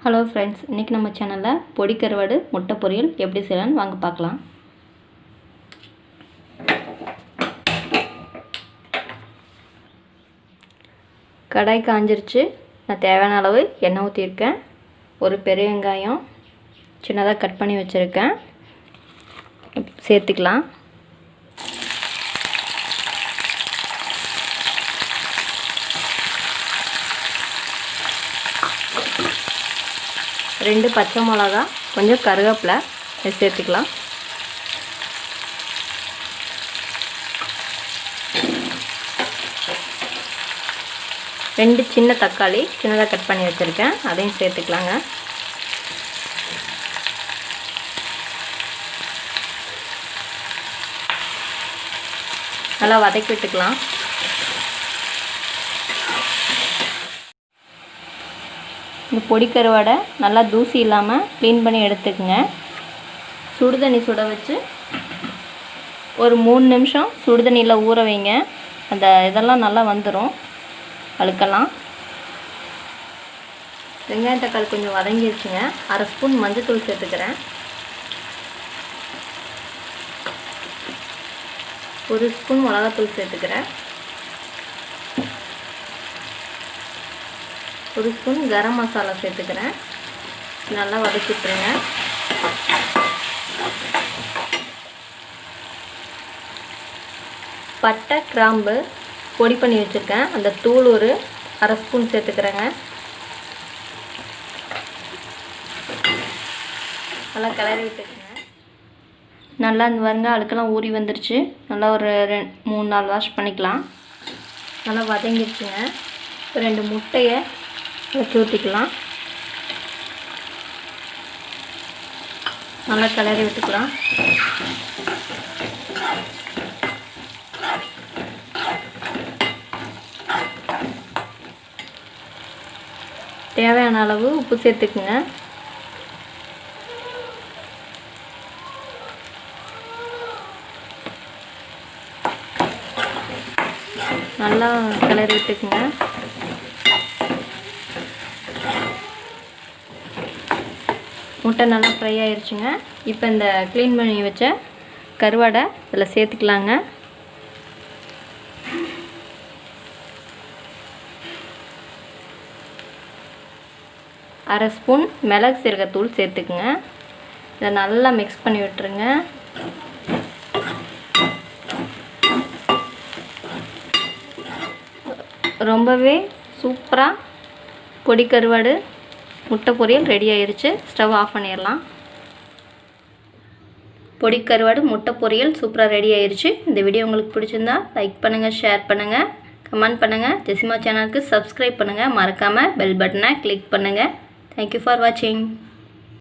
Hello friends, இன்றைக்கி நம்ம சேனலில் பொடி கருவாடு முட்டை பொரியல் எப்படி செய்யலான்னு வாங்க பார்க்கலாம். கடாய் காஞ்சிருச்சு. நான் தேவையான அளவு எண்ணெய் ஊற்றிருக்கேன். ஒரு பெரிய வெங்காயம் சின்னதாக கட் பண்ணி வச்சுருக்கேன், சேர்த்துக்கலாம். ரெண்டு பச்சை மிளகா, கொஞ்சம் கருவேப்பிலை சேர்த்துக்கலாம். ரெண்டு சின்ன தக்காளி சின்னதாக கட் பண்ணி வச்சுருக்கேன், அதையும் சேர்த்துக்கலாங்க. நல்லா வதக்கி விட்டுக்கலாம். இந்த பொடி கருவாடை நல்லா தூசி இல்லாமல் க்ளீன் பண்ணி எடுத்துக்கங்க. சுடுதண்ணி சுட வச்சு ஒரு 3 நிமிஷம் சுடுதண்ணியில் ஊற வைங்க. அந்த இதெல்லாம் நல்லா வந்துடும், அழுக்கலாம். வெங்காயம் தக்காளி கொஞ்சம் வதங்கிடுச்சுங்க. 1/2 ஸ்பூன் மஞ்சள்தூள் சேர்த்துக்கிறேன். 1 ஸ்பூன் மிளகாத்தூள் சேர்த்துக்கிறேன். 1 ஸ்பூன் கரம் மசாலா சேர்த்துக்கிறேன். நல்லா வதக்கிட்டுருங்க. பட்டை கிராம்பு பொடி பண்ணி வச்சுருக்கேன், அந்த தூள் ஒரு 1/2 ஸ்பூன் சேர்த்துக்கிறேங்க. நல்லா கிளறி விட்டுக்குங்க. நல்லா இந்த வருங்க அழுக்கெல்லாம் ஊறி வந்துருச்சு. நல்லா ஒரு 3-4 வாஷ் பண்ணிக்கலாம். நல்லா வதங்கிடுச்சுங்க. 2 முட்டையை வச்சு ஊற்றிக்கலாம். நல்லா கிளறி விட்டுக்கலாம். தேவையான அளவு உப்பு சேர்த்துக்குங்க. நல்லா கிளறி விட்டுக்குங்க. முட்டை நல்லா ஃப்ரை ஆயிடுச்சுங்க. இப்போ இந்த க்ளீன் பண்ணி வச்ச கருவாடை இதில் சேர்த்துக்கலாங்க. அரை ஸ்பூன் மிளகு சீரகத்தூள் சேர்த்துக்குங்க. இதை நல்லா மிக்ஸ் பண்ணி விட்டுருங்க. ரொம்பவே சூப்பராக பொடி கருவாடு முட்டை பொரியல் ரெடி ஆயிடுச்சு. ஸ்டவ் ஆஃப் பண்ணிடலாம். பொடி கருவாடு முட்டை பொரியல் சூப்பராக ரெடி ஆயிடுச்சு. இந்த வீடியோ உங்களுக்கு பிடிச்சிருந்தா லைக் பண்ணுங்கள், ஷேர் பண்ணுங்கள், கமெண்ட் பண்ணுங்கள். ஜெசிமா சேனலுக்கு சப்ஸ்கிரைப் பண்ணுங்கள். மறக்காமல் பெல் பட்டனை கிளிக் பண்ணுங்கள். தேங்க்யூ ஃபார் வாட்சிங்.